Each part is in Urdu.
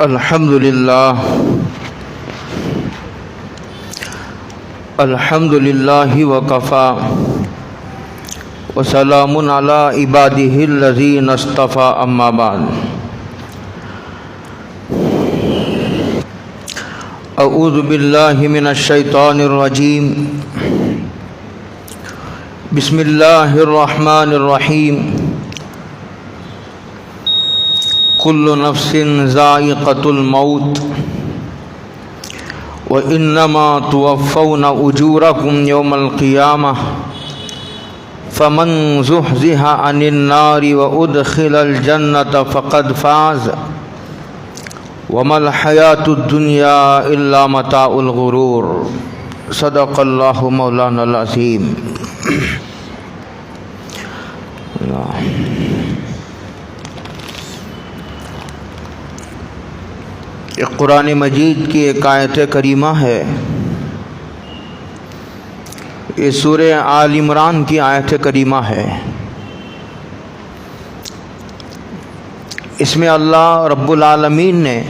الحمدللہ وکفا وسلام علی عبادہ الذین اصطفى اما بعد اعوذ باللہ من الشیطان الرجیم بسم اللہ الرحمن الرحیم کل نفس ذائقۃ الموت وَإِنَّمَا تُوَفَّوْنَ أُجُورَكُمْ يَوْمَ الْقِيَامَةِ فَمَنْ زُحْزِحَ عَنِ النَّارِ وَأُدْخِلَ الْجَنَّةَ فَقَدْ فَازَ وَمَا الْحَيَاةُ الدُّنْيَا إِلَّا مَتَاعُ الْغُرُورِ صدق اللہ مولانا العظیم۔ یہ قرآن مجید کی ایک آیت کریمہ ہے، یہ سورہ آل عمران کی آیت کریمہ ہے۔ اس میں اللہ رب العالمین نے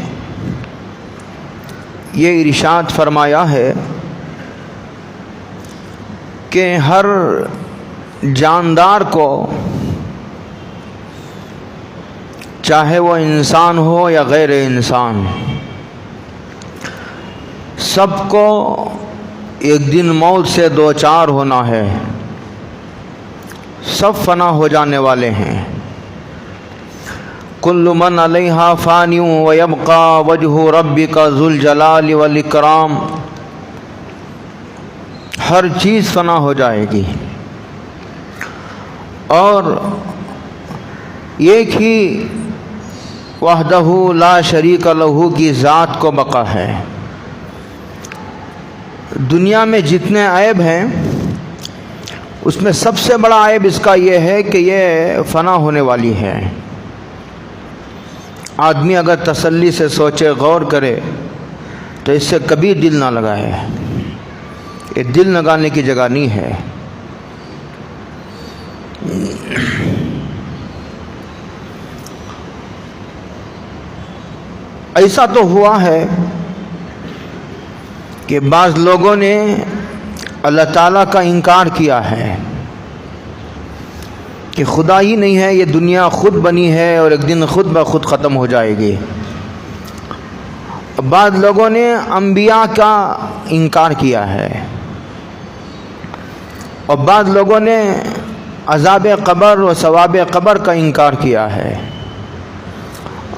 یہ ارشاد فرمایا ہے کہ ہر جاندار کو، چاہے وہ انسان ہو یا غیر انسان، سب کو ایک دن موت سے دوچار ہونا ہے، سب فنا ہو جانے والے ہیں۔ کل من علیہا فانی ویبقى وجہ ربک ذو الجلال والاکرام، ہر چیز فنا ہو جائے گی اور ایک ہی وحدہ لا شریک لہ کی ذات کو بقا ہے۔ دنیا میں جتنے عیب ہیں اس میں سب سے بڑا عیب اس کا یہ ہے کہ یہ فنا ہونے والی ہے۔ آدمی اگر تسلی سے سوچے، غور کرے تو اس سے کبھی دل نہ لگائے، یہ دل لگانے کی جگہ نہیں ہے۔ ایسا تو ہوا ہے کہ بعض لوگوں نے اللہ تعالیٰ کا انکار کیا ہے کہ خدا ہی نہیں ہے، یہ دنیا خود بنی ہے اور ایک دن خود بخود ختم ہو جائے گی۔ بعض لوگوں نے انبیاء کا انکار کیا ہے اور بعض لوگوں نے عذاب قبر و ثواب قبر کا انکار کیا ہے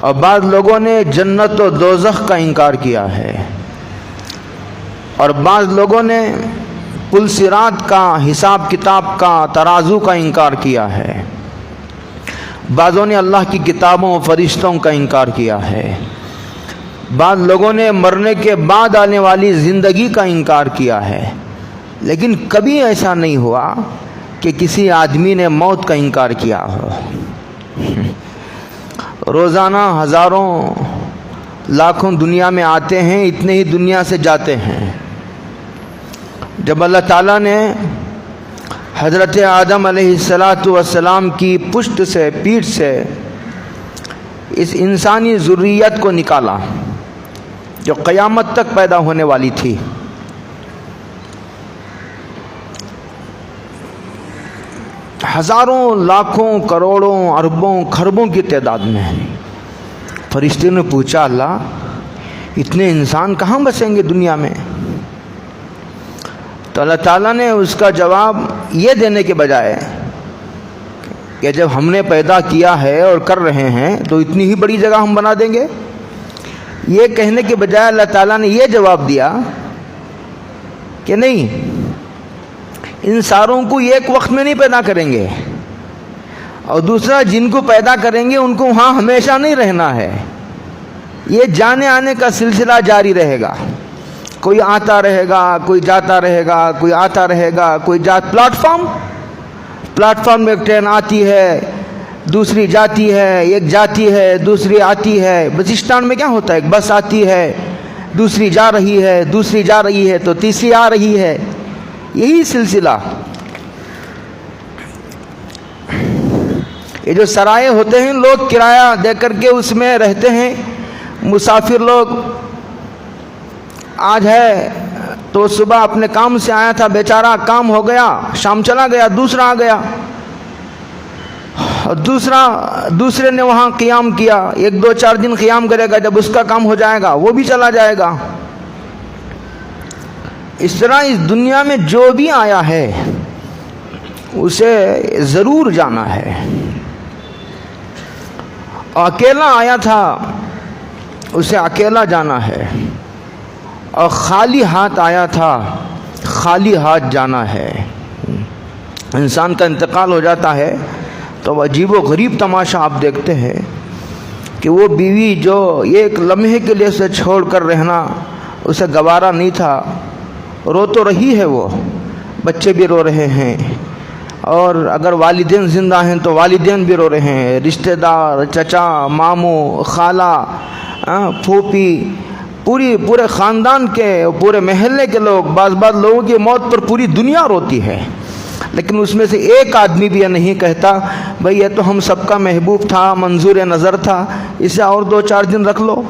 اور بعض لوگوں نے جنت و دوزخ کا انکار کیا ہے اور بعض لوگوں نے پل صراط کا، حساب کتاب کا، ترازو کا انکار کیا ہے۔ بعضوں نے اللہ کی کتابوں و فرشتوں کا انکار کیا ہے۔ بعض لوگوں نے مرنے کے بعد آنے والی زندگی کا انکار کیا ہے، لیکن کبھی ایسا نہیں ہوا کہ کسی آدمی نے موت کا انکار کیا ہو۔ روزانہ ہزاروں لاکھوں دنیا میں آتے ہیں، اتنے ہی دنیا سے جاتے ہیں۔ جب اللہ تعالیٰ نے حضرت آدم علیہ السلام کی پشت سے، پیٹھ سے اس انسانی ذریت کو نکالا جو قیامت تک پیدا ہونے والی تھی، ہزاروں لاکھوں کروڑوں اربوں کھربوں کی تعداد میں، فرشتے نے پوچھا اللہ اتنے انسان کہاں بسیں گے دنیا میں؟ تو اللہ تعالیٰ نے اس کا جواب یہ دینے کے بجائے کہ جب ہم نے پیدا کیا ہے اور کر رہے ہیں تو اتنی ہی بڑی جگہ ہم بنا دیں گے، یہ کہنے کے بجائے اللہ تعالیٰ نے یہ جواب دیا کہ نہیں، ان ساروں کو ایک وقت میں نہیں پیدا کریں گے، اور دوسرا جن کو پیدا کریں گے ان کو وہاں ہمیشہ نہیں رہنا ہے، یہ جانے آنے کا سلسلہ جاری رہے گا، کوئی آتا رہے گا، کوئی جاتا رہے گا، کوئی آتا رہے گا، کوئی پلیٹ فارم میں ایک ٹرین آتی ہے، دوسری جاتی ہے، ایک جاتی ہے دوسری آتی ہے۔ بس اسٹینڈ میں کیا ہوتا ہے، ایک بس آتی ہے، دوسری جا رہی ہے، دوسری جا رہی ہے تو تیسری آ رہی ہے، یہی سلسلہ۔ یہ جو سرائے ہوتے ہیں، لوگ کرایہ دے کر کے اس میں رہتے ہیں، مسافر لوگ آج ہے تو صبح اپنے کام سے آیا تھا بیچارہ، کام ہو گیا، شام چلا گیا، دوسرا آ گیا، اور دوسرے نے وہاں قیام کیا، 1-2-4 دن قیام کرے گا، جب اس کا کام ہو جائے گا وہ بھی چلا جائے گا۔ اس طرح اس دنیا میں جو بھی آیا ہے اسے ضرور جانا ہے۔ اکیلا آیا تھا اسے اکیلا جانا ہے، اور خالی ہاتھ آیا تھا خالی ہاتھ جانا ہے۔ انسان کا انتقال ہو جاتا ہے تو عجیب و غریب تماشا آپ دیکھتے ہیں کہ وہ بیوی جو ایک لمحے کے لیے اسے چھوڑ کر رہنا اسے گوارا نہیں تھا، رو تو رہی ہے، وہ بچے بھی رو رہے ہیں، اور اگر والدین زندہ ہیں تو والدین بھی رو رہے ہیں، رشتہ دار، چچا، ماموں، خالہ، پھوپھی، پورے خاندان کے، پورے محلے کے لوگ، بعض لوگوں کی موت پر پوری دنیا روتی ہے، لیکن اس میں سے ایک آدمی بھی یہ نہیں کہتا بھئی یہ تو ہم سب کا محبوب تھا، منظور نظر تھا، اسے اور 2-4 دن رکھ لو،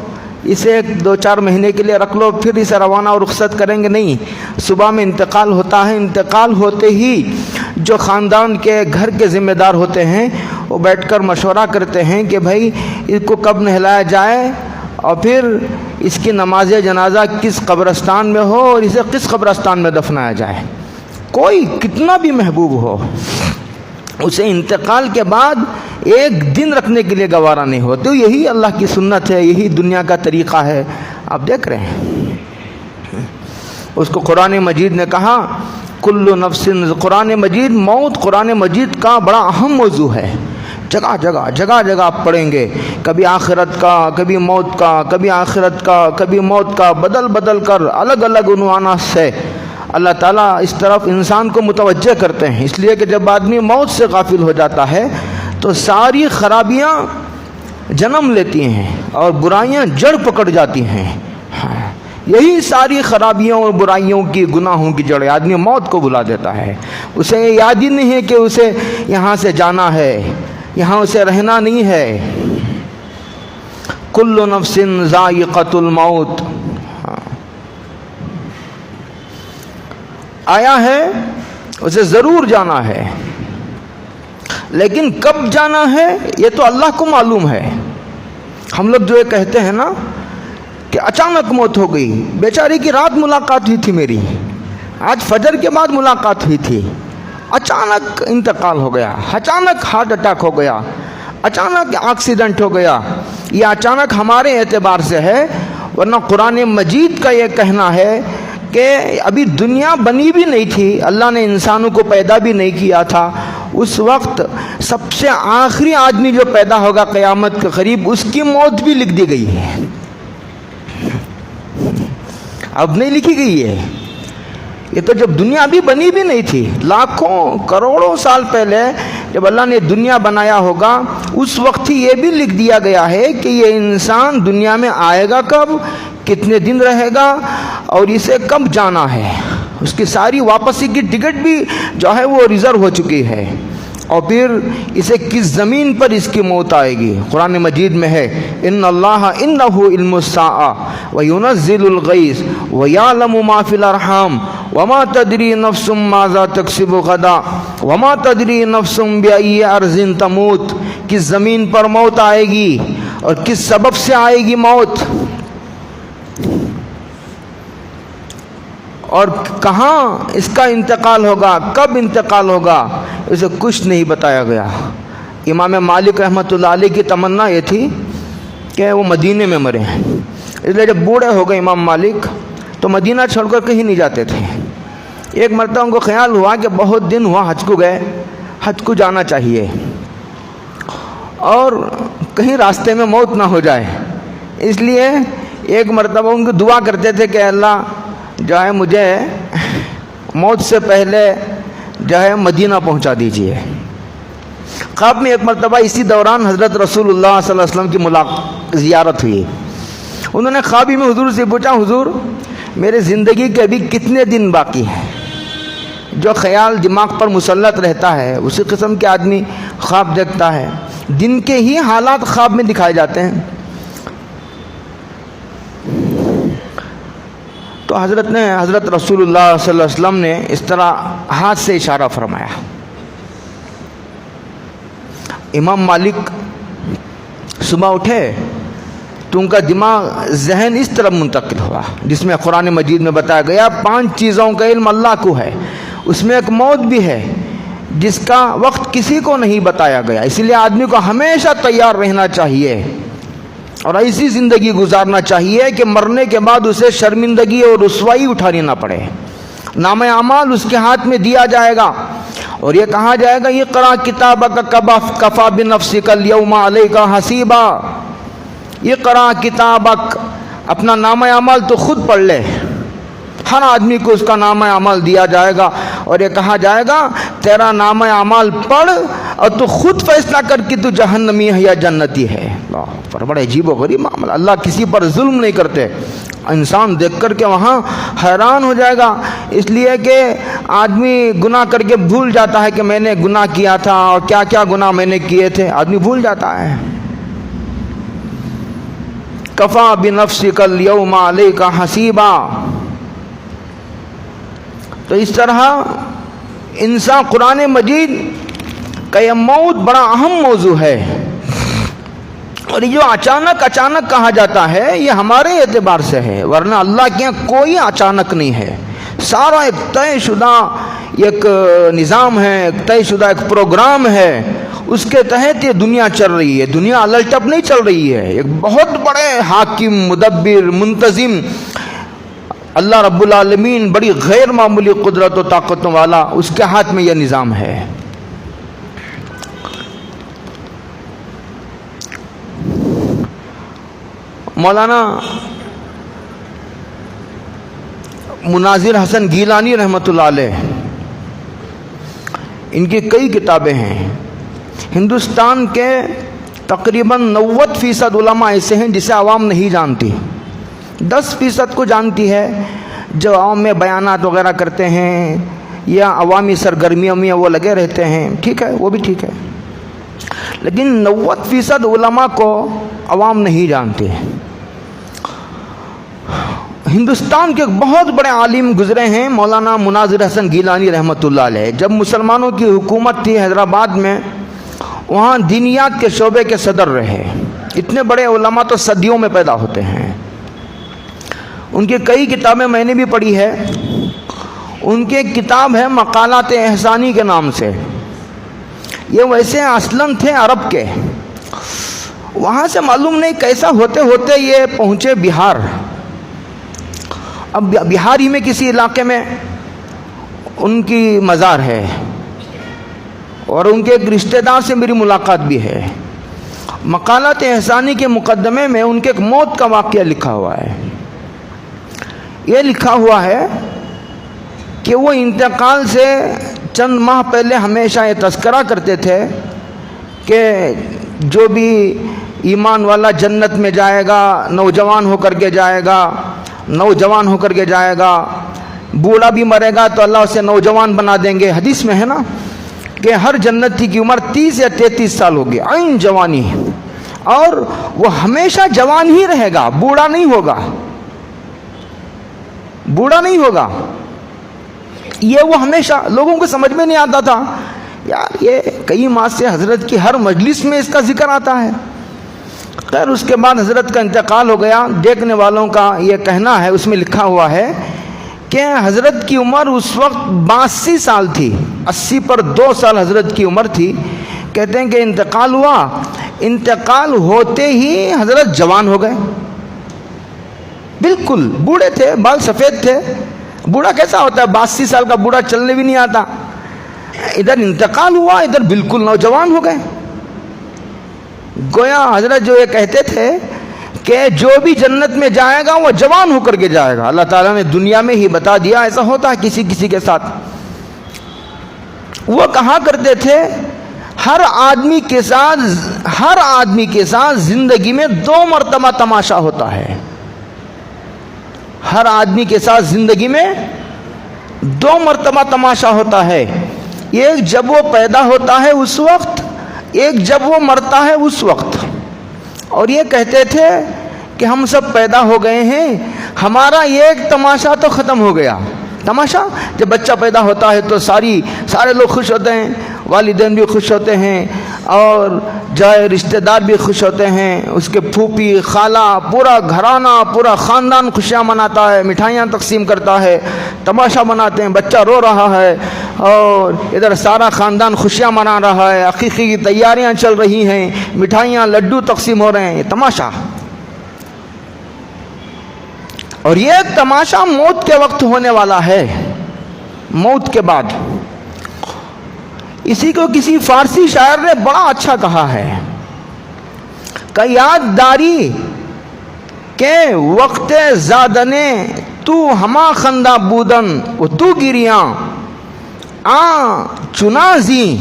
اسے 2-4 مہینے کے لیے رکھ لو، پھر اسے روانہ اور رخصت کریں گے۔ نہیں، صبح میں انتقال ہوتا ہے، انتقال ہوتے ہی جو خاندان کے گھر کے ذمہ دار ہوتے ہیں وہ بیٹھ کر مشورہ کرتے ہیں کہ بھائی اس کو کب نہلایا جائے، اور پھر اس کی نماز جنازہ کس قبرستان میں ہو اور اسے کس قبرستان میں دفنایا جائے۔ کوئی کتنا بھی محبوب ہو اسے انتقال کے بعد ایک دن رکھنے کے لیے گوارا نہیں ہو، تو یہی اللہ کی سنت ہے، یہی دنیا کا طریقہ ہے۔ آپ دیکھ رہے ہیں اس کو قرآن مجید نے کہا کل نفس، قرآن مجید، موت قرآن مجید کا بڑا اہم موضوع ہے، جگہ آپ پڑھیں گے، کبھی آخرت کا، کبھی موت کا، کبھی آخرت کا، کبھی موت کا، بدل کر الگ الگ عنوانات سے اللہ تعالیٰ اس طرف انسان کو متوجہ کرتے ہیں، اس لیے کہ جب آدمی موت سے غافل ہو جاتا ہے تو ساری خرابیاں جنم لیتی ہیں اور برائیاں جڑ پکڑ جاتی ہیں۔ یہی ساری خرابیوں اور برائیوں کی، گناہوں کی جڑ آدمی موت کو بلا دیتا ہے، اسے یاد ہی نہیں ہے کہ اسے یہاں سے جانا ہے، یہاں اسے رہنا نہیں ہے۔ کل نفس ذائقۃ الموت، آیا ہے اسے ضرور جانا ہے، لیکن کب جانا ہے یہ تو اللہ کو معلوم ہے۔ ہم لوگ جو یہ کہتے ہیں نا کہ اچانک موت ہو گئی، بیچاری کی رات ملاقات ہوئی تھی میری، آج فجر کے بعد ملاقات ہوئی تھی، اچانک انتقال ہو گیا، اچانک ہارٹ اٹیک ہو گیا، اچانک ایکسیڈنٹ ہو گیا، یہ اچانک ہمارے اعتبار سے ہے، ورنہ قرآن مجید کا یہ کہنا ہے کہ ابھی دنیا بنی بھی نہیں تھی، اللہ نے انسانوں کو پیدا بھی نہیں کیا تھا، اس وقت سب سے آخری آدمی جو پیدا ہوگا قیامت کے قریب اس کی موت بھی لکھ دی گئی ہے، اب نہیں لکھی گئی ہے، یہ تو جب دنیا ابھی بنی بھی نہیں تھی، لاکھوں کروڑوں سال پہلے جب اللہ نے دنیا بنایا ہوگا اس وقت ہی یہ بھی لکھ دیا گیا ہے کہ یہ انسان دنیا میں آئے گا کب، کتنے دن رہے گا اور اسے کب جانا ہے، اس کی ساری واپسی کی ٹکٹ بھی جو ہے وہ ریزرو ہو چکی ہے، اور پھر اسے کس زمین پر اس کی موت آئے گی۔ قرآن مجید میں ہے ان اللہ عنہ علم الساعہ وینزل الغیث ویعلم ما فی الارحام وما تدری نفس ماذا تکسب غدا وما تدری نفس بأی ارض تموت، کس زمین پر موت آئے گی اور کس سبب سے آئے گی موت، اور کہاں اس کا انتقال ہوگا، کب انتقال ہوگا، اسے کچھ نہیں بتایا گیا۔ امام مالک رحمۃ اللہ علیہ کی تمنا یہ تھی کہ وہ مدینے میں مرے، اس لیے جب بوڑھے ہو گئے امام مالک تو مدینہ چھوڑ کر کہیں نہیں جاتے تھے۔ ایک مرتبہ ان کو خیال ہوا کہ بہت دن ہوا حج کو گئے، حج کو جانا چاہیے اور کہیں راستے میں موت نہ ہو جائے، اس لیے ایک مرتبہ ان کو دعا کرتے تھے کہ اللہ جو ہے مجھے موت سے پہلے جو ہے مدینہ پہنچا دیجئے۔ خواب میں ایک مرتبہ اسی دوران حضرت رسول اللہ صلی اللہ علیہ وسلم کی زیارت ہوئی، انہوں نے خوابی میں حضور سے پوچھا حضور میرے زندگی کے ابھی کتنے دن باقی ہیں؟ جو خیال دماغ پر مسلط رہتا ہے اسی قسم کے آدمی خواب دیکھتا ہے، دن کے ہی حالات خواب میں دکھائے جاتے ہیں۔ تو حضرت رسول اللہ صلی اللہ علیہ وسلم نے اس طرح ہاتھ سے اشارہ فرمایا. امام مالک صبح اٹھے تو ان کا دماغ ذہن اس طرح منتقل ہوا جس میں قرآن مجید میں بتایا گیا 5 چیزوں کا علم اللہ کو ہے، اس میں ایک موت بھی ہے جس کا وقت کسی کو نہیں بتایا گیا. اس لیے آدمی کو ہمیشہ تیار رہنا چاہیے اور ایسی زندگی گزارنا چاہیے کہ مرنے کے بعد اسے شرمندگی اور رسوائی اٹھانی نہ پڑے. نام اعمال اس کے ہاتھ میں دیا جائے گا اور یہ کہا جائے گا اقرا کتابک کفا بنفسک اليوم علیک حسیبا. اقرا کتابک، اپنا نام اعمال تو خود پڑھ لے. ہر آدمی کو اس کا نام اعمال دیا جائے گا اور یہ کہا جائے گا تیرا نام اعمال پڑھ اور تو خود فیصلہ کر کہ تو جہنمی ہے یا جنتی ہے. اللہ پر بڑے عجیب و غریب معاملہ. اللہ کسی پر ظلم نہیں کرتے. انسان دیکھ کر کے وہاں حیران ہو جائے گا، اس لیے کہ آدمی گناہ کر کے بھول جاتا ہے کہ میں نے گناہ کیا تھا اور کیا کیا گناہ میں نے کیے تھے، آدمی بھول جاتا ہے. کفا بنفسک اليوم علیک حسیبا. تو اس طرح انسان قرآن مجید کا یہ موت بڑا اہم موضوع ہے اور یہ جو اچانک کہا جاتا ہے یہ ہمارے اعتبار سے ہے، ورنہ اللہ کے یہاں کوئی اچانک نہیں ہے. سارا ایک طے شدہ ایک نظام ہے، ایک طے شدہ ایک پروگرام ہے، اس کے تحت یہ دنیا چل رہی ہے. دنیا الٹ نہیں چل رہی ہے. ایک بہت بڑے حاکم، مدبر، منتظم اللہ رب العالمین، بڑی غیر معمولی قدرت و طاقتوں والا، اس کے ہاتھ میں یہ نظام ہے. مولانا مناظر حسن گیلانی رحمۃ اللہ علیہ، ان کی کئی کتابیں ہیں. ہندوستان کے تقریباً 90% علماء ایسے ہیں جسے عوام نہیں جانتی. 10% کو جانتی ہے جو عوام میں بیانات وغیرہ کرتے ہیں یا عوامی سرگرمیوں میں وہ لگے رہتے ہیں، ٹھیک ہے، وہ بھی ٹھیک ہے. لیکن 90% علماء کو عوام نہیں جانتے. ہندوستان کے بہت بڑے عالم گزرے ہیں مولانا مناظر حسن گیلانی رحمۃ اللہ علیہ. جب مسلمانوں کی حکومت تھی حیدرآباد میں، وہاں دینیات کے شعبے کے صدر رہے. اتنے بڑے علماء تو صدیوں میں پیدا ہوتے ہیں. ان کی کئی کتابیں میں نے بھی پڑھی ہے. ان کی ایک کتاب ہے مقالات احسانی کے نام سے. یہ ویسے اصلاً تھے عرب کے، وہاں سے معلوم نہیں کیسا ہوتے ہوتے یہ پہنچے بہار. اب بہار ہی میں کسی علاقے میں ان کی مزار ہے اور ان کے ایک رشتہ دار سے میری ملاقات بھی ہے. مقالات احسانی کے مقدمے میں ان کے ایک موت کا واقعہ لکھا ہوا ہے. یہ لکھا ہوا ہے کہ وہ انتقال سے چند ماہ پہلے ہمیشہ یہ تذکرہ کرتے تھے کہ جو بھی ایمان والا جنت میں جائے گا نوجوان ہو کر کے جائے گا، نوجوان ہو کر کے جائے گا. بوڑھا بھی مرے گا تو اللہ اسے نوجوان بنا دیں گے. حدیث میں ہے نا کہ ہر جنتی کی عمر 30 یا 33 سال ہوگی، عین جوانی، اور وہ ہمیشہ جوان ہی رہے گا، بوڑھا نہیں ہوگا. بوڑھا نہیں ہوگا. یہ وہ ہمیشہ لوگوں کو سمجھ میں نہیں آتا تھا. یار یہ کئی ماہ سے حضرت کی ہر مجلس میں اس کا ذکر آتا ہے. خیر اس کے بعد حضرت کا انتقال ہو گیا. دیکھنے والوں کا یہ کہنا ہے، اس میں لکھا ہوا ہے کہ حضرت کی عمر اس وقت 82 سال تھی. 80 پر 2 سال حضرت کی عمر تھی. کہتے ہیں کہ انتقال ہوا، انتقال ہوتے ہی حضرت جوان ہو گئے. بالکل بوڑھے تھے، بال سفید تھے. بوڑھا کیسا ہوتا ہے؟ 82 سال کا بوڑھا چلنے بھی نہیں آتا. ادھر انتقال ہوا، ادھر بالکل نوجوان ہو گئے. گویا حضرت جو یہ کہتے تھے کہ جو بھی جنت میں جائے گا وہ جوان ہو کر کے جائے گا. اللہ تعالیٰ نے دنیا میں ہی بتا دیا. ایسا ہوتا ہے کسی کسی کے ساتھ. وہ کہا کرتے تھے ہر آدمی کے ساتھ زندگی میں 2 مرتبہ تماشا ہوتا ہے. ہر آدمی کے ساتھ زندگی میں 2 مرتبہ تماشا ہوتا ہے. ایک جب وہ پیدا ہوتا ہے اس وقت، ایک جب وہ مرتا ہے اس وقت. اور یہ کہتے تھے کہ ہم سب پیدا ہو گئے ہیں، ہمارا یہ ایک تماشا تو ختم ہو گیا۔ تماشا، جب بچہ پیدا ہوتا ہے تو سارے لوگ خوش ہوتے ہیں، والدین بھی خوش ہوتے ہیں، اور جائے رشتہ دار بھی خوش ہوتے ہیں، اس کے پھوپھی خالہ، پورا گھرانہ، پورا خاندان خوشیاں مناتا ہے، مٹھائیاں تقسیم کرتا ہے، تماشا مناتے ہیں، بچہ رو رہا ہے اور ادھر سارا خاندان خوشیاں منا رہا ہے، عقیقے کی تیاریاں چل رہی ہیں، مٹھائیاں لڈو تقسیم ہو رہے ہیں، تماشا۔ اور یہ تماشا موت کے وقت ہونے والا ہے، موت کے بعد۔ اسی کو کسی فارسی شاعر نے بڑا اچھا کہا ہے کہ یاد داری کہ وقت زادنے تو ہما خندہ بودن و تو گریاں چنازی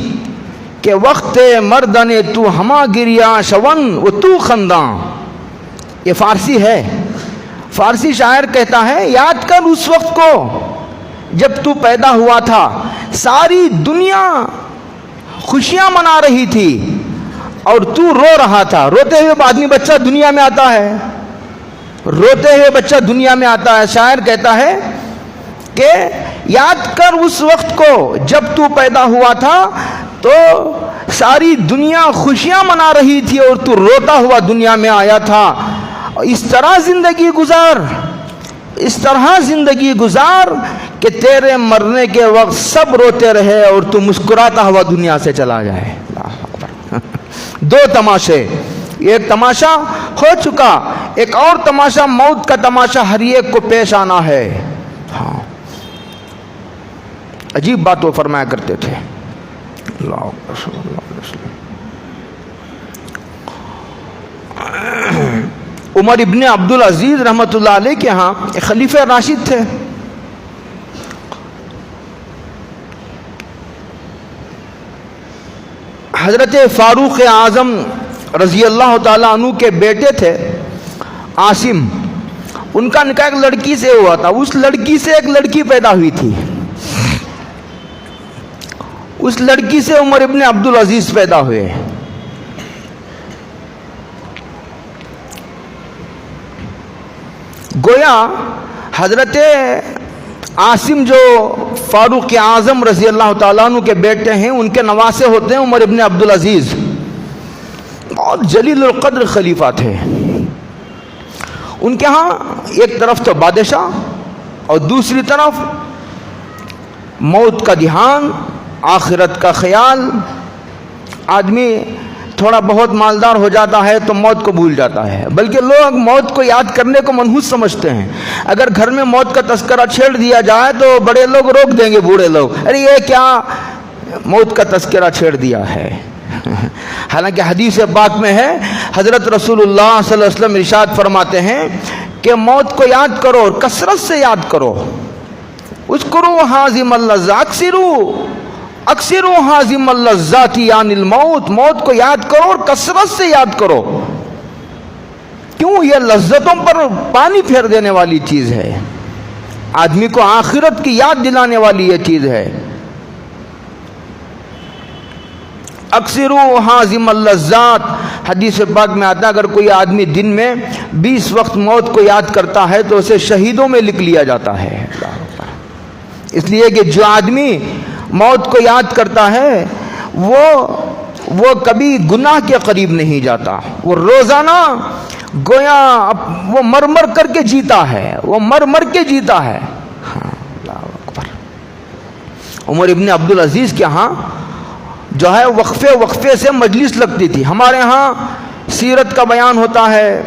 کہ وقت مردنے تو ہما گریاں شون و تو خنداں۔ یہ فارسی ہے، فارسی شاعر کہتا ہے یاد کر اس وقت کو جب تو پیدا ہوا تھا، ساری دنیا خوشیاں منا رہی تھی اور تو رو رہا تھا۔ روتے ہوئے آدمی بچہ دنیا میں آتا ہے، روتے ہوئے بچہ دنیا میں آتا ہے۔ شاعر کہتا ہے کہ یاد کر اس وقت کو جب تو پیدا ہوا تھا تو ساری دنیا خوشیاں منا رہی تھی اور تو روتا ہوا دنیا میں آیا تھا۔ اس طرح زندگی گزار، اس طرح زندگی گزار کہ تیرے مرنے کے وقت سب روتے رہے اور تو مسکراتا ہوا دنیا سے چلا جائے۔ دو تماشے، ایک تماشا ہو چکا، ایک اور تماشا موت کا تماشا ہر ایک کو پیش آنا ہے۔ ہاں، عجیب بات وہ فرمایا کرتے تھے۔ اللہ اکبر صلی اللہ علیہ وسلم۔ عمر ابن عبدالعزیز رحمۃ اللہ علیہ کے ہاں ایک خلیفہ راشد تھے، حضرت فاروق اعظم رضی اللہ تعالیٰ عنہ کے بیٹے تھے عاصم۔ ان کا نکاح ایک لڑکی سے ہوا تھا، اس لڑکی سے ایک لڑکی پیدا ہوئی تھی، اس لڑکی سے عمر ابن عبدالعزیز پیدا ہوئے۔ گویا حضرت عاصم جو فاروق اعظم رضی اللہ تعالیٰ عنہ کے بیٹے ہیں، ان کے نواسے ہوتے ہیں عمر ابن عبدالعزیز۔ بہت جلیل القدر خلیفہ تھے۔ ان کے ہاں ایک طرف تو بادشاہ اور دوسری طرف موت کا دھیان، آخرت کا خیال۔ آدمی تھوڑا بہت مالدار ہو جاتا ہے تو موت کو بھول جاتا ہے، بلکہ لوگ موت کو یاد کرنے کو منحوس سمجھتے ہیں۔ اگر گھر میں موت کا تذکرہ چھیڑ دیا جائے تو بڑے لوگ روک دیں گے، بوڑھے لوگ، ارے یہ کیا موت کا تذکرہ چھیڑ دیا ہے۔ حالانکہ حدیث پاک میں ہے، حضرت رسول اللہ صلی اللہ علیہ وسلم ارشاد فرماتے ہیں کہ موت کو یاد کرو اور کثرت سے یاد کرو۔ اذکروا حازم اللذات، اکثروا حازم اللذات یعنی الموت، موت کو یاد کرو اور کثرت سے یاد کرو۔ کیوں؟ یہ لذتوں پر پانی پھیر دینے والی چیز ہے، آدمی کو آخرت کی یاد دلانے والی یہ چیز ہے۔ اکثروا حازم اللذات، حدیث پاک میں آتا ہے اگر کوئی آدمی دن میں 20 وقت موت کو یاد کرتا ہے تو اسے شہیدوں میں لکھ لیا جاتا ہے۔ اس لیے کہ جو آدمی موت کو یاد کرتا ہے وہ کبھی گناہ کے قریب نہیں جاتا، وہ روزانہ گویا وہ مر مر کر کے جیتا ہے، وہ مر مر کے جیتا ہے۔ اللہ اکبر۔ عمر ابن عبدالعزیز کے ہاں جو ہے وقفے سے مجلس لگتی تھی۔ ہمارے ہاں سیرت کا بیان ہوتا ہے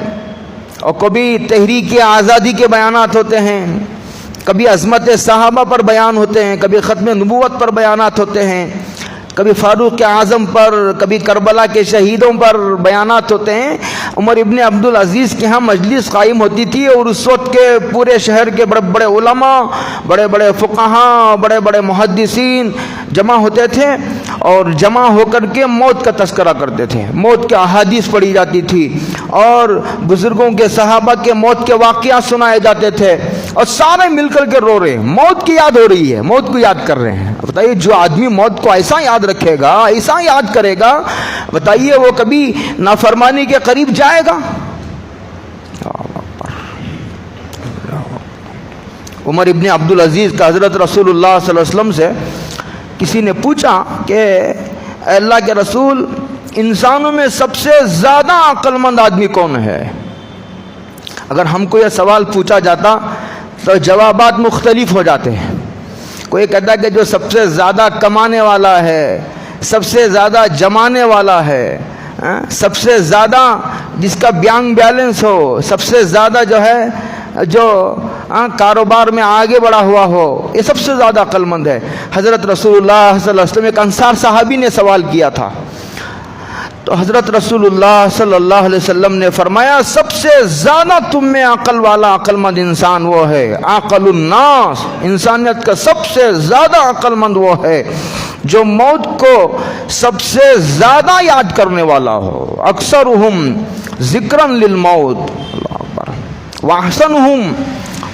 اور کبھی تحریک آزادی کے بیانات ہوتے ہیں، کبھی عظمت صحابہ پر بیان ہوتے ہیں، کبھی ختم نبوت پر بیانات ہوتے ہیں، کبھی فاروق اعظم پر، کبھی کربلا کے شہیدوں پر بیانات ہوتے ہیں۔ عمر ابن عبدالعزیز کے ہاں مجلس قائم ہوتی تھی اور اس وقت کے پورے شہر کے بڑے بڑے علماء، بڑے بڑے فقہاء، بڑے بڑے محدثین جمع ہوتے تھے اور جمع ہو کر کے موت کا تذکرہ کرتے تھے، موت کے احادیث پڑھی جاتی تھی اور بزرگوں کے صحابہ کے موت کے واقعات سنائے جاتے تھے اور سارے مل کر کے رو رہے ہیں، موت کی یاد ہو رہی ہے، موت کو یاد کر رہے ہیں۔ بتائیے جو آدمی موت کو ایسا یاد رکھے گا، ایسا یاد کرے گا، بتائیے وہ کبھی نافرمانی کے قریب جائے گا؟ عمر ابن عبدالعزیز کا حضرت رسول اللہ صلی اللہ علیہ وسلم سے کسی نے پوچھا کہ اے اللہ کے رسول، انسانوں میں سب سے زیادہ عقل مند آدمی کون ہے؟ اگر ہم کو یہ سوال پوچھا جاتا تو جوابات مختلف ہو جاتے ہیں۔ کوئی کہتا ہے کہ جو سب سے زیادہ کمانے والا ہے، سب سے زیادہ جمانے والا ہے، سب سے زیادہ جس کا بینک بیلنس ہو، سب سے زیادہ جو ہے جو کاروبار میں آگے بڑھا ہوا ہو، یہ سب سے زیادہ عقل مند ہے۔ حضرت رسول اللہ صلی اللہ علیہ وسلم ایک انصار صحابی نے سوال کیا تھا، تو حضرت رسول اللہ صلی اللہ علیہ وسلم نے فرمایا سب سے زیادہ تم میں عقل والا عقل مند انسان وہ ہے، عقل الناس، انسانیت کا سب سے زیادہ عقل مند وہ ہے جو موت کو سب سے زیادہ یاد کرنے والا ہو۔ اکثرہم ذکرا للموت، اللہ اکبر،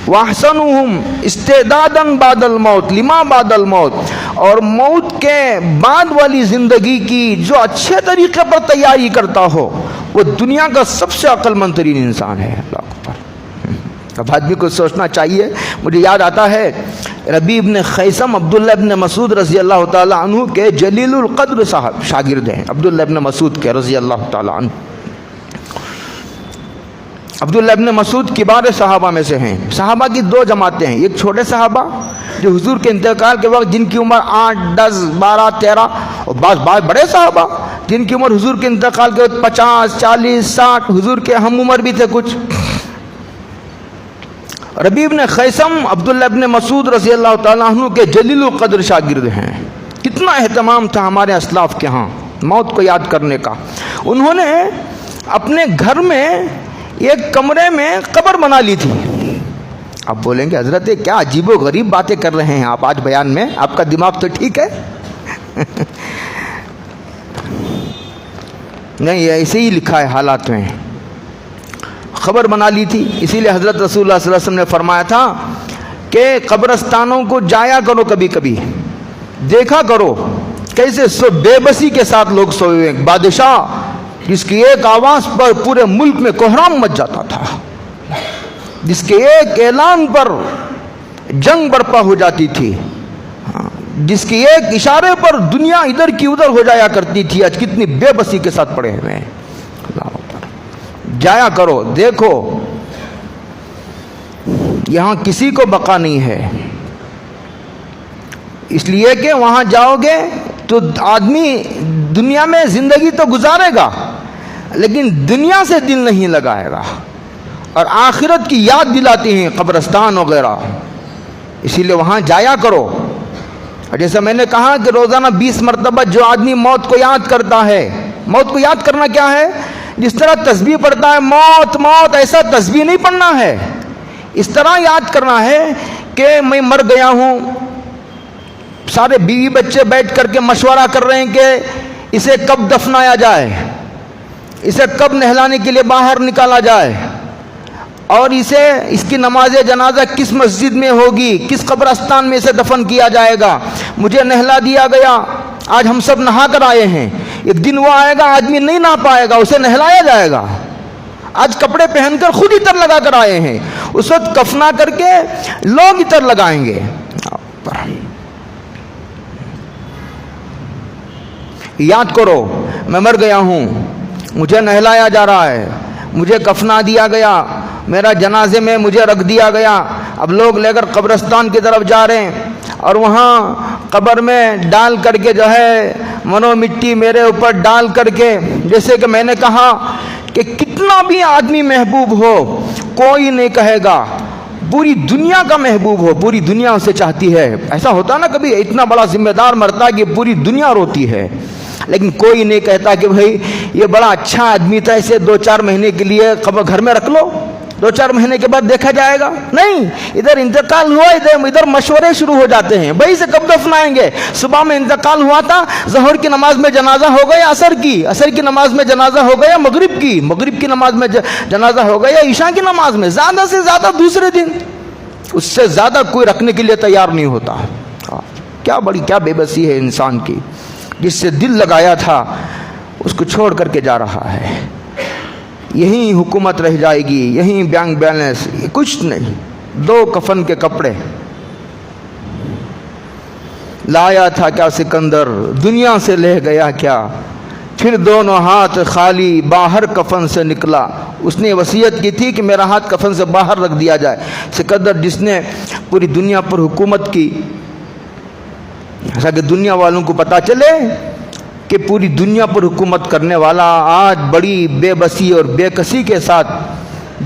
واحسنہم استعدادا بعد الموت لما بعد الموت، اور موت کے بعد والی زندگی کی جو اچھے طریقے پر تیاری کرتا ہو وہ دنیا کا سب سے عقل مند ترین انسان ہے۔ اللہ اکبر۔ اب آدمی کو سوچنا چاہیے۔ مجھے یاد آتا ہے ربیع ابن خیثم عبداللہ ابن مسعود رضی اللہ تعالیٰ عنہ کے جلیل القدر صاحب شاگرد ہیں، عبداللہ ابن مسعود کے رضی اللہ تعالیٰ عنہ۔ عبداللہ ابن مسعود کبار صحابہ میں سے ہیں۔ صحابہ کی دو جماعتیں ہیں، ایک چھوٹے صحابہ جو حضور کے انتقال کے وقت جن کی عمر 8، 10، 12، 13، اور بعض بڑے صحابہ جن کی عمر حضور کے انتقال کے وقت 50، 40، 60، حضور کے ہم عمر بھی تھے کچھ۔ ربیع ابن خیثم عبداللہ ابن مسعود رضی اللہ تعالیٰ عنہ کے جلیل القدر شاگرد ہیں۔ کتنا اہتمام تھا ہمارے اسلاف کے ہاں موت کو یاد کرنے کا۔ انہوں نے اپنے گھر میں ایک کمرے میں قبر بنا لی تھی۔ آپ بولیں گے حضرت کیا عجیب و غریب باتیں کر رہے ہیں آپ آج بیان میں، آپ کا دماغ تو ٹھیک ہے؟ نہیں، ایسے ہی لکھا ہے حالات میں، خبر بنا لی تھی۔ اسی لیے حضرت رسول اللہ صلی اللہ علیہ وسلم نے فرمایا تھا کہ قبرستانوں کو جایا کرو، کبھی کبھی دیکھا کرو کیسے بے بسی کے ساتھ لوگ سوئے ہوئے۔ بادشاہ جس کی ایک آواز پر پورے ملک میں کوہرام مچ جاتا تھا، جس کے ایک اعلان پر جنگ برپا ہو جاتی تھی، جس کے ایک اشارے پر دنیا ادھر کی ادھر ہو جایا کرتی تھی، آج کتنی بے بسی کے ساتھ پڑے ہوئے ہیں۔ جایا کرو، دیکھو، یہاں کسی کو بقا نہیں ہے، اس لیے کہ وہاں جاؤ گے تو آدمی دنیا میں زندگی تو گزارے گا لیکن دنیا سے دل نہیں لگائے گا، اور آخرت کی یاد دلاتی ہیں قبرستان وغیرہ، اسی لیے وہاں جایا کرو۔ اور جیسا میں نے کہا کہ روزانہ 20 مرتبہ جو آدمی موت کو یاد کرتا ہے، موت کو یاد کرنا کیا ہے؟ جس طرح تسبیح پڑھتا ہے موت موت، ایسا تسبیح نہیں پڑھنا ہے، اس طرح یاد کرنا ہے کہ میں مر گیا ہوں۔ سارے بیوی بچے بیٹھ کر کے مشورہ کر رہے ہیں کہ اسے کب دفنایا جائے، اسے کب نہلانے کے لیے باہر نکالا جائے، اور اس کی نماز جنازہ کس مسجد میں ہوگی، کس قبرستان میں اسے دفن کیا جائے گا۔ مجھے نہلا دیا گیا، آج ہم سب نہا کر آئے ہیں، ایک دن وہ آئے گا آدمی نہیں نہا پائے گا، اسے نہلایا جائے گا۔ آج کپڑے پہن کر خود عطر لگا کر آئے ہیں، اس وقت کفنا کر کے لوگ عطر لگائیں گے۔ یاد کرو میں مر گیا ہوں، مجھے نہلایا جا رہا ہے، مجھے کفنا دیا گیا، میرا جنازے میں مجھے رکھ دیا گیا، اب لوگ لے کر قبرستان کی طرف جا رہے ہیں، اور وہاں قبر میں ڈال کر کے جو ہے منو مٹی میرے اوپر ڈال کر کے، جیسے کہ میں نے کہا کہ کتنا بھی آدمی محبوب ہو کوئی نہیں کہے گا، پوری دنیا کا محبوب ہو پوری دنیا اسے چاہتی ہے۔ ایسا ہوتا نا کبھی اتنا بڑا ذمہ دار مرتا ہے کہ پوری دنیا روتی ہے، لیکن کوئی نہیں کہتا کہ بھائی یہ بڑا اچھا آدمی تھا، اسے 2-4 مہینے کے لیے گھر میں رکھ لو، 2-4 مہینے کے بعد دیکھا جائے گا۔ نہیں، ادھر انتقال ہوا، ادھر مشورے شروع ہو جاتے ہیں، بھائی اسے کب دفنائیں گے۔ صبح میں انتقال ہوا تھا، ظہر کی نماز میں جنازہ ہو گیا، عصر کی نماز میں جنازہ ہو گیا، مغرب کی نماز میں جنازہ ہو گیا، عشاء کی نماز میں، زیادہ سے زیادہ دوسرے دن، اس سے زیادہ کوئی رکھنے کے لیے تیار نہیں ہوتا۔ کیا بے بسی ہے انسان کی، جس سے دل لگایا تھا اس کو چھوڑ کر کے جا رہا ہے۔ یہیں حکومت رہ جائے گی، یہیں بینک بیلنس، کچھ نہیں، 2 کفن کے کپڑے لایا تھا کیا سکندر، دنیا سے لے گیا کیا، پھر دونوں ہاتھ خالی باہر کفن سے نکلا۔ اس نے وصیت کی تھی کہ میرا ہاتھ کفن سے باہر رکھ دیا جائے۔ سکندر جس نے پوری دنیا پر حکومت کی، ایسا کہ دنیا والوں کو پتہ چلے کہ پوری دنیا پر حکومت کرنے والا آج بڑی بے بسی اور بے کسی کے ساتھ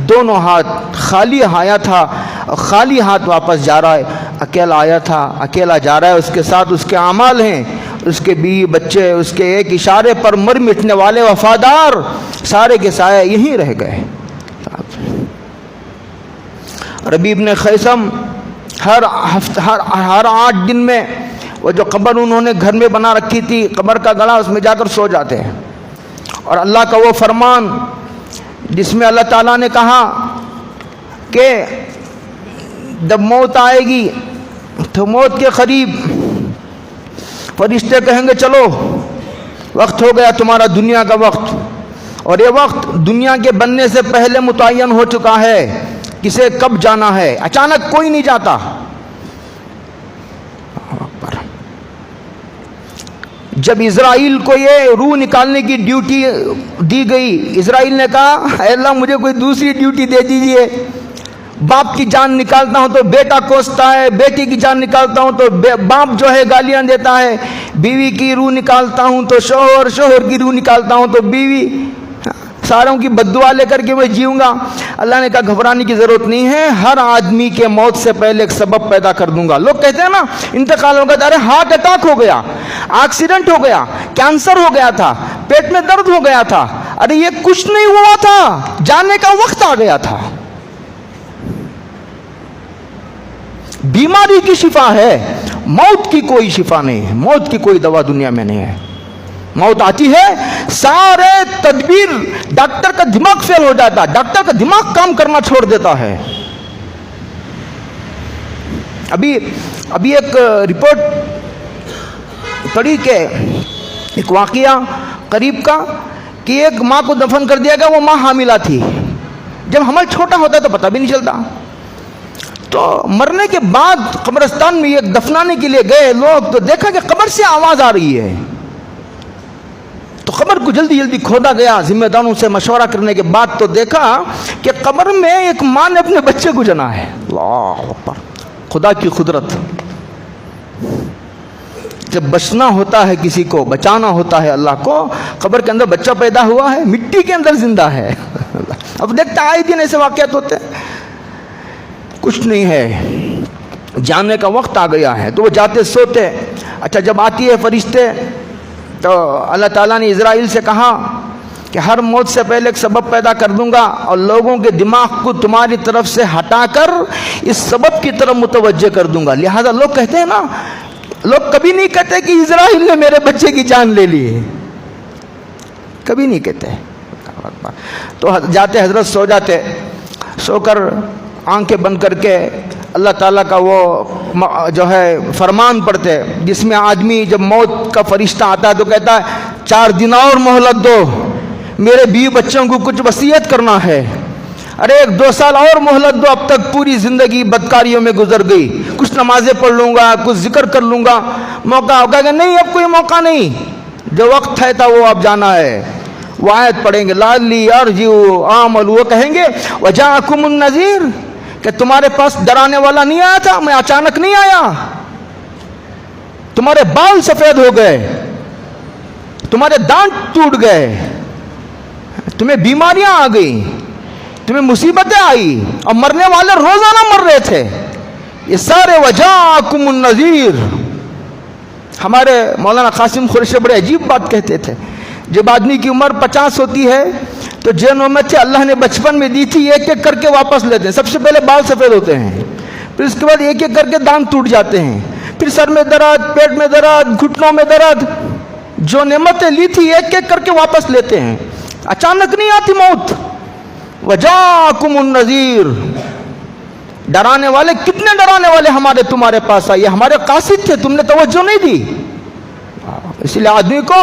دونوں ہاتھ خالی آیا تھا اور خالی ہاتھ واپس جا رہا ہے، اکیلا آیا تھا اکیلا جا رہا ہے، اس کے ساتھ اس کے اعمال ہیں، اس کے بیوی بچے، اس کے ایک اشارے پر مر مٹنے والے وفادار سارے کے سائے یہیں رہ گئے۔ ربیع بن خیثم ہر 8 دن میں وہ جو قبر انہوں نے گھر میں بنا رکھی تھی، قبر کا گڑھا، اس میں جا کر سو جاتے ہیں، اور اللہ کا وہ فرمان جس میں اللہ تعالیٰ نے کہا کہ جب موت آئے گی تو موت کے قریب فرشتے کہیں گے چلو وقت ہو گیا تمہارا دنیا کا وقت، اور یہ وقت دنیا کے بننے سے پہلے متعین ہو چکا ہے، کسے کب جانا ہے، اچانک کوئی نہیں جاتا۔ جب اسرائیل کو یہ روح نکالنے کی ڈیوٹی دی گئی، اسرائیل نے کہا اے اللہ مجھے کوئی دوسری ڈیوٹی دے دیجئے، باپ کی جان نکالتا ہوں تو بیٹا کوستا ہے، بیٹی کی جان نکالتا ہوں تو باپ جو ہے گالیاں دیتا ہے، بیوی کی روح نکالتا ہوں تو شوہر، شوہر کی روح نکالتا ہوں تو بیوی، ساروں کی بددعا لے کر کے میں جیوں گا۔ اللہ نے کہا گھبرانے کی ضرورت نہیں ہے، ہر آدمی کے موت سے پہلے ایک سبب پیدا کر دوں گا۔ لوگ کہتے ہیں نا انتقال ہو گیا، ارے ہارٹ اٹیک ہو گیا، ایکسیڈنٹ ہو گیا، کینسر ہو گیا تھا، پیٹ میں درد ہو گیا تھا، ارے یہ کچھ نہیں ہوا تھا، جانے کا وقت آ گیا تھا۔ بیماری کی شفا ہے، موت کی کوئی شفا نہیں ہے، موت کی کوئی دوا دنیا میں نہیں ہے۔ موت آتی ہے سارے تدبیر، ڈاکٹر کا دماغ فیل ہو جاتا ہے، ڈاکٹر کا دماغ کام کرنا چھوڑ دیتا ہے۔ ابھی ایک رپورٹ پڑھی کہ ایک واقعہ قریب کا کہ ایک ماں کو دفن کر دیا گیا، وہ ماں حاملہ تھی۔ جب حمل چھوٹا ہوتا ہے تو پتہ بھی نہیں چلتا، تو مرنے کے بعد قبرستان میں ایک دفنانے کے لیے گئے لوگ، تو دیکھا کہ قبر سے آواز آ رہی ہے، تو قبر کو جلدی جلدی کھودا گیا ذمہ داروں سے مشورہ کرنے کے بعد، تو دیکھا کہ قبر میں ایک ماں نے اپنے بچے کو جنا ہے۔ اللہ اکبر، خدا کی قدرت۔ جب بچنا ہوتا ہے کسی کو، بچانا ہوتا ہے اللہ کو، قبر کے اندر بچہ پیدا ہوا ہے، مٹی کے اندر زندہ ہے۔ اب دیکھتا آئے دن ایسے واقعات ہوتے ہیں، کچھ نہیں ہے، جانے کا وقت آ گیا ہے، تو وہ جاتے سوتے۔ اچھا جب آتی ہے فرشتے، تو اللہ تعالیٰ نے اسرائیل سے کہا کہ ہر موت سے پہلے ایک سبب پیدا کر دوں گا، اور لوگوں کے دماغ کو تمہاری طرف سے ہٹا کر اس سبب کی طرف متوجہ کر دوں گا۔ لہذا لوگ کہتے ہیں نا، لوگ کبھی نہیں کہتے کہ اسرائیل نے میرے بچے کی جان لے لی ہے، کبھی نہیں کہتے۔ تو جاتے حضرت سو جاتے، سو کر آنکھیں بند کر کے اللہ تعالیٰ کا وہ جو ہے فرمان پڑھتے، جس میں آدمی جب موت کا فرشتہ آتا ہے تو کہتا ہے 4 دن اور مہلت دو، میرے بیوی بچوں کو کچھ وصیت کرنا ہے، ارے 1-2 سال اور مہلت دو، اب تک پوری زندگی بدکاریوں میں گزر گئی، کچھ نمازیں پڑھ لوں گا، کچھ ذکر کر لوں گا، موقع ہوگا کہ نہیں، اب کوئی موقع نہیں، جو وقت ہے تھا وہ اب جانا ہے۔ وہ آیت پڑھیں گے لعلی ارجع اعمل، وہ کہیں گے وجاءکم النذیر، کہ تمہارے پاس ڈرانے والا نہیں آیا تھا، میں اچانک نہیں آیا، تمہارے بال سفید ہو گئے، تمہارے دانت ٹوٹ گئے، تمہیں بیماریاں آ گئی، تمہیں مصیبتیں آئی، اور مرنے والے روزانہ مر رہے تھے، یہ سارے وجاءکم النذیر۔ ہمارے مولانا قاسم قریشی بڑے عجیب بات کہتے تھے، جب آدمی کی عمر 50 ہوتی ہے تو جو نعمت اللہ نے بچپن میں دی تھی ایک ایک کر کے واپس لیتے ہیں۔ سب سے پہلے بال سفید ہوتے ہیں، پھر اس کے بعد ایک ایک کر کے دانت ٹوٹ جاتے ہیں، پھر سر میں درد، پیٹ میں درد، گھٹنوں میں درد، جو نعمتیں لی تھی ایک ایک کر کے واپس لیتے ہیں، اچانک نہیں آتی موت۔ وجاءکم النذیر، ڈرانے والے، کتنے ڈرانے والے ہمارے تمہارے پاس آئے، ہمارے قاصد تھے، تم نے توجہ نہیں دی۔ اس لیے آدمی کو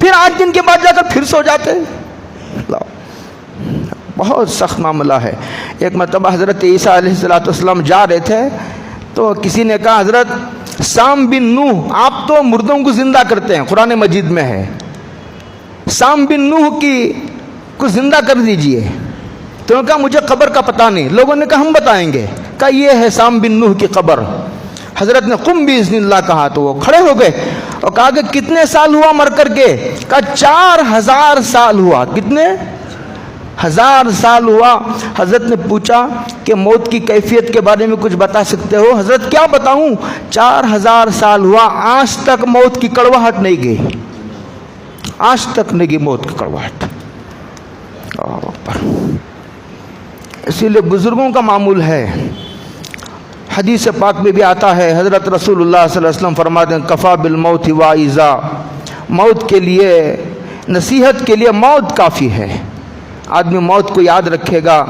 پھر 8 دن کے بعد جا کر پھر سو جاتے۔ بہت سخت معاملہ ہے۔ ایک مرتبہ حضرت عیسیٰ علیہ السلام جا رہے تھے تو کسی نے کہا حضرت سام بن نوح آپ تو مردوں کو زندہ کرتے ہیں، قرآن مجید میں ہے، سام بن نوح کو زندہ کر دیجئے۔ تو انہوں نے کہا مجھے قبر کا پتہ نہیں۔ لوگوں نے کہا ہم بتائیں گے، کہا یہ ہے سام بن نوح کی قبر۔ حضرت نے قم باذن اللہ کہا تو وہ کھڑے ہو گئے اور کہا کہ کتنے سال ہوا مر کر کے؟ کہا 4000 سال ہوا۔ کتنے؟ 1000 سال ہوا۔ حضرت نے پوچھا کہ موت کی کیفیت کے بارے میں کچھ بتا سکتے ہو؟ حضرت کیا بتاؤں، 4000 سال ہوا، آج تک موت کی کڑواہٹ نہیں گئی، آج تک نہیں گئی موت کی کڑواہٹ۔ اسی لیے بزرگوں کا معمول ہے۔ حدیث پاک میں بھی آتا ہے، حضرت رسول اللہ صلی اللہ علیہ وسلم فرماتے ہیں کفا بالموت واعظا، موت کے لیے، نصیحت کے لیے موت کافی ہے۔ آدمی موت کو یاد رکھے گا،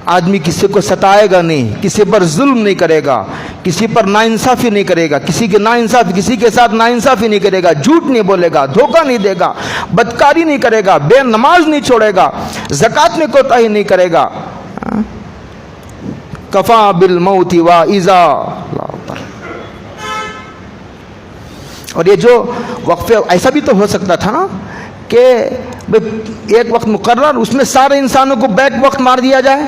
آدمی کسی کو ستائے گا نہیں، کسی پر ظلم نہیں کرے گا، کسی پر ناانصافی نہیں کرے گا، کسی کے ساتھ ناانصافی نہیں کرے گا، جھوٹ نہیں بولے گا، دھوکہ نہیں دے گا، بدکاری نہیں کرے گا، بے نماز نہیں چھوڑے گا، زکوٰۃ میں کوتاہی نہیں کرے گا۔ کفا بالموت واعظا۔ اور یہ جو وقفے، ایسا بھی تو ہو سکتا تھا نا کہ ایک وقت مقرر اس میں سارے انسانوں کو بیک وقت مار دیا جائے،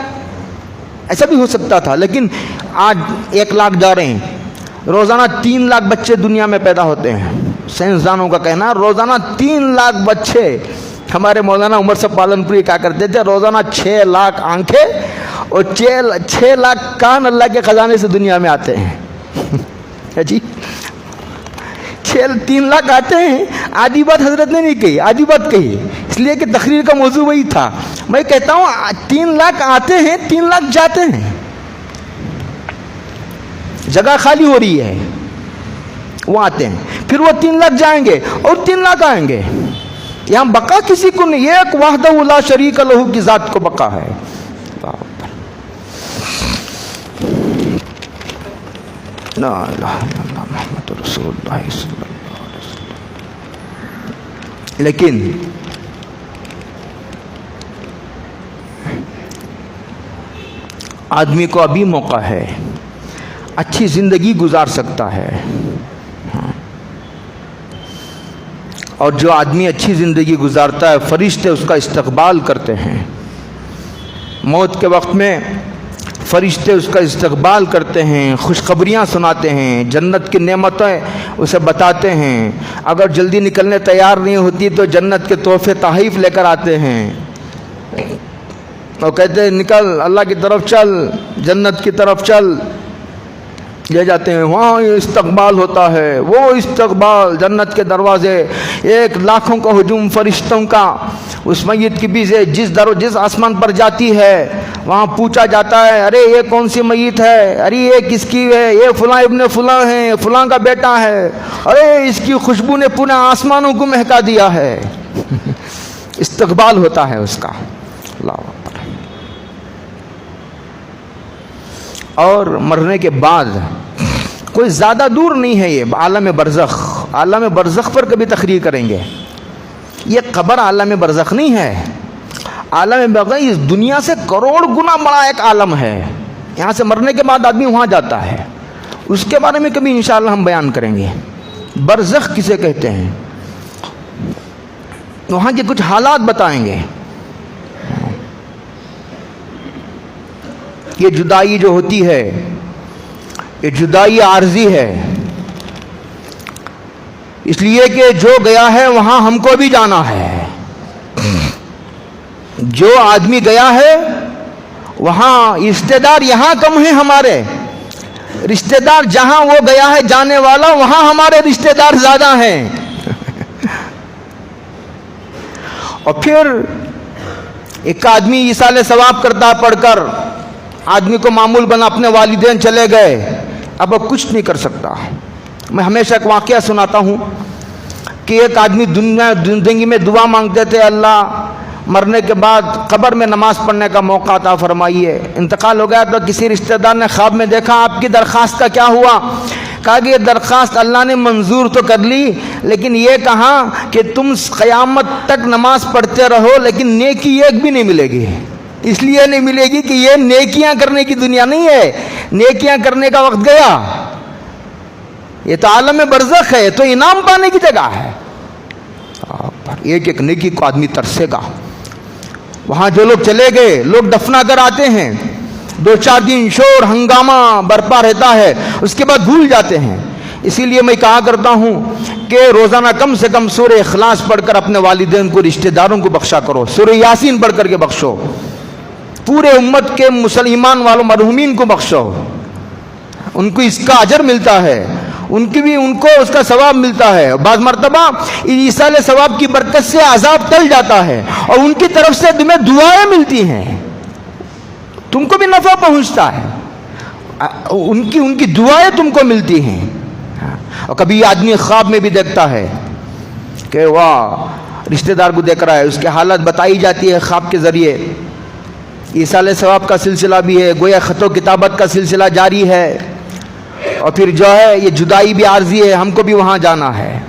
ایسا بھی ہو سکتا تھا۔ لیکن آج 1 لاکھ جا رہے ہیں، روزانہ 3 لاکھ بچے دنیا میں پیدا ہوتے ہیں۔ سائنسدانوں کا کہنا روزانہ 3 لاکھ بچے۔ ہمارے مولانا عمر صاحب پالن پوری کیا کرتے تھے، روزانہ 6 لاکھ آنکھیں اور 6 لاکھ کان اللہ کے خزانے سے دنیا میں آتے ہیں۔ جی 3 لاکھ آتے ہیں۔ آدھی بات حضرت نے نہیں کہی، آدھی بات کہی، اس لیے کہ تقریر کا موضوع وہی تھا۔ میں کہتا ہوں 3 لاکھ آتے ہیں، 3 لاکھ جاتے ہیں، جگہ خالی ہو رہی ہے، وہ آتے ہیں، پھر وہ 3 لاکھ جائیں گے اور 3 لاکھ آئیں گے۔ یہاں بقا کسی کو نہیں، ایک وحدہ لا شریک لہ کی ذات کو بقا ہے۔ لا الہ الا اللہ محمد رسول اللہ صلی اللہ علیہ وسلم۔ لیکن آدمی کو ابھی موقع ہے، اچھی زندگی گزار سکتا ہے، اور جو آدمی اچھی زندگی گزارتا ہے فرشتے اس کا استقبال کرتے ہیں۔ موت کے وقت میں فرشتے اس کا استقبال کرتے ہیں، خوشخبریاں سناتے ہیں، جنت کی نعمتیں اسے بتاتے ہیں۔ اگر جلدی نکلنے تیار نہیں ہوتی تو جنت کے تحفے تحائف لے کر آتے ہیں اور کہتے ہیں نکل، اللہ کی طرف چل، جنت کی طرف چل، لے جاتے ہیں۔ وہاں استقبال ہوتا ہے، وہ استقبال، جنت کے دروازے، 1 لاکھوں کا ہجوم فرشتوں کا اس میت کی بھی سے جس آسمان پر جاتی ہے وہاں پوچھا جاتا ہے ارے یہ کون سی میت ہے، ارے یہ کس کی ہے، یہ فلاں ابن فلاں ہے، فلاں کا بیٹا ہے، ارے اس کی خوشبو نے پورے آسمانوں کو مہکا دیا ہے۔ استقبال ہوتا ہے اس کا۔ اللہ اکبر۔ اور مرنے کے بعد کوئی زیادہ دور نہیں ہے یہ عالم برزخ۔ عالم برزخ پر کبھی تقریر کریں گے۔ یہ قبر عالم برزخ نہیں ہے، عالم برزخ اس دنیا سے کروڑ گنا بڑا ایک عالم ہے۔ یہاں سے مرنے کے بعد آدمی وہاں جاتا ہے، اس کے بارے میں کبھی انشاءاللہ ہم بیان کریں گے۔ برزخ کسے کہتے ہیں، وہاں کے کچھ حالات بتائیں گے۔ یہ جدائی جو ہوتی ہے یہ جدائی عارضی ہے، اس لیے کہ جو گیا ہے وہاں ہم کو بھی جانا ہے۔ جو آدمی گیا ہے وہاں رشتہ دار یہاں کم ہیں ہمارے، رشتہ دار جہاں وہ گیا ہے جانے والا وہاں ہمارے رشتہ دار زیادہ ہیں۔ اور پھر ایک آدمی ایصال ثواب کرتا پڑھ کر، آدمی کو معمول بنا اپنے والدین چلے گئے، اب وہ کچھ نہیں کر سکتا۔ میں ہمیشہ ایک واقعہ سناتا ہوں کہ ایک آدمی زندگی میں دعا مانگتے تھے، اللہ مرنے کے بعد قبر میں نماز پڑھنے کا موقع عطا فرمائیے. انتقال ہو گیا تو کسی رشتہ دار نے خواب میں دیکھا آپ کی درخواست کا کیا ہوا؟ کہا کہ یہ درخواست اللہ نے منظور تو کر لی، لیکن یہ کہا کہ تم قیامت تک نماز پڑھتے رہو لیکن نیکی ایک بھی نہیں ملے گی. اس لیے نہیں ملے گی کہ یہ نیکیاں کرنے کی دنیا نہیں ہے، نیکیاں کرنے کا وقت گیا. یہ تو عالم برزخ ہے، تو انعام پانے کی جگہ ہے. ایک ایک نیکی کو آدمی ترسے گا. وہاں جو لوگ چلے گئے، لوگ دفنا کر آتے ہیں، 2-4 دن شور ہنگامہ برپا رہتا ہے، اس کے بعد بھول جاتے ہیں. اسی لیے میں کہا کرتا ہوں کہ روزانہ کم سے کم سورہ اخلاص پڑھ کر اپنے والدین کو، رشتہ داروں کو بخشا کرو. سورہ یاسین پڑھ کر کے بخشو. پورے امت کے مسلمان والوں مرحومین کو بخشو. ان کو اس کا اجر ملتا ہے، ان کو اس کا ثواب ملتا ہے. بعض مرتبہ ایصال ثواب کی برکت سے عذاب ٹل جاتا ہے اور ان کی طرف سے تمہیں دعائیں ملتی ہیں، تم کو بھی نفع پہنچتا ہے. ان کی دعائیں تم کو ملتی ہیں. اور کبھی آدمی خواب میں بھی دیکھتا ہے کہ واہ رشتہ دار کو دیکھ رہا ہے، اس کے حالت بتائی جاتی ہے خواب کے ذریعے. ایصال ثواب کا سلسلہ بھی ہے، گویا خط و کتابت کا سلسلہ جاری ہے. اور پھر جو ہے یہ جدائی بھی عارضی ہے، ہم کو بھی وہاں جانا ہے.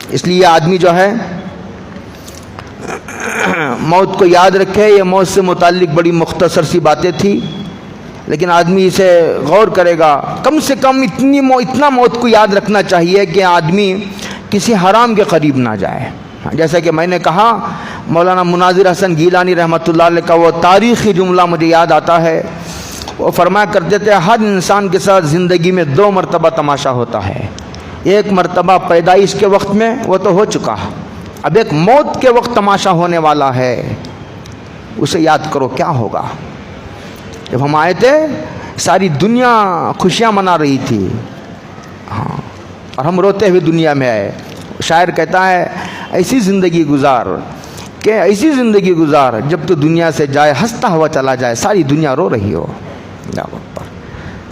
اس لیے آدمی جو ہے موت کو یاد رکھے. یہ موت سے متعلق بڑی مختصر سی باتیں تھی، لیکن آدمی اسے غور کرے گا. کم سے کم اتنا موت کو یاد رکھنا چاہیے کہ آدمی کسی حرام کے قریب نہ جائے. جیسا کہ میں نے کہا، مولانا مناظر حسن گیلانی رحمۃ اللہ علیہ کا وہ تاریخی جملہ مجھے یاد آتا ہے. وہ فرمایا کرتے تھے ہر انسان کے ساتھ زندگی میں 2 مرتبہ تماشا ہوتا ہے. ایک مرتبہ پیدائش کے وقت میں، وہ تو ہو چکا، اب ایک موت کے وقت تماشا ہونے والا ہے. اسے یاد کرو کیا ہوگا. جب ہم آئے تھے ساری دنیا خوشیاں منا رہی تھی، ہاں، اور ہم روتے ہوئے دنیا میں آئے. شاعر کہتا ہے ایسی زندگی گزار کہ ایسی زندگی گزار جب تو دنیا سے جائے ہنستا ہوا چلا جائے. ساری دنیا رو رہی ہو،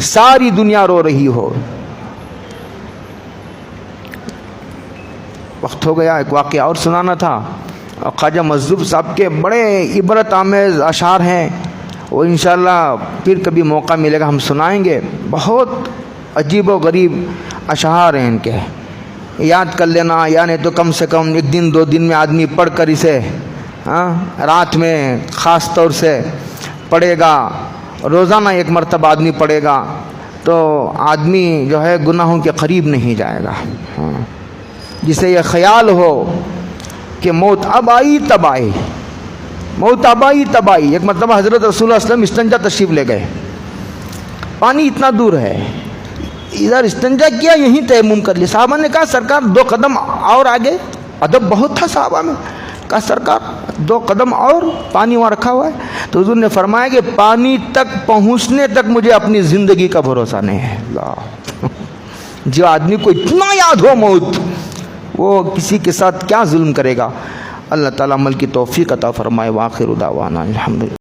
ساری دنیا رو رہی ہو. وقت ہو گیا. ایک واقعہ اور سنانا تھا. خواجہ مظہوب صاحب کے بڑے عبرت آمیز اشعار ہیں، وہ انشاءاللہ پھر کبھی موقع ملے گا ہم سنائیں گے. بہت عجیب و غریب اشعار ہیں ان کے، یاد کر لینا. یعنی تو کم سے کم 1 دن 2 دن میں آدمی پڑھ کر اسے رات میں خاص طور سے پڑھے گا، روزانہ 1 مرتبہ آدمی پڑھے گا تو آدمی جو ہے گناہوں کے قریب نہیں جائے گا. جسے یہ خیال ہو کہ موت اب آئی تب آئی، موت اب آئی تب آئی. ایک مرتبہ حضرت رسول اللہ صلی اللہ علیہ وسلم استنجا تشریف لے گئے. پانی اتنا دور ہے، ادھر استنجا کیا، یہیں تیمم کر لیا. صحابہ نے کہا سرکار 2 قدم اور آگے. ادب بہت تھا صحابہ میں. کہا سرکار 2 قدم اور، پانی وہاں رکھا ہوا ہے. تو حضور نے فرمایا کہ پانی تک پہنچنے تک مجھے اپنی زندگی کا بھروسہ نہیں ہے. جو آدمی کو اتنا یاد ہو موت، وہ کسی کے ساتھ کیا ظلم کرے گا. اللہ تعالیٰ عمل کی توفیق عطا فرمائے. وآخر دعوانا الحمدللہ.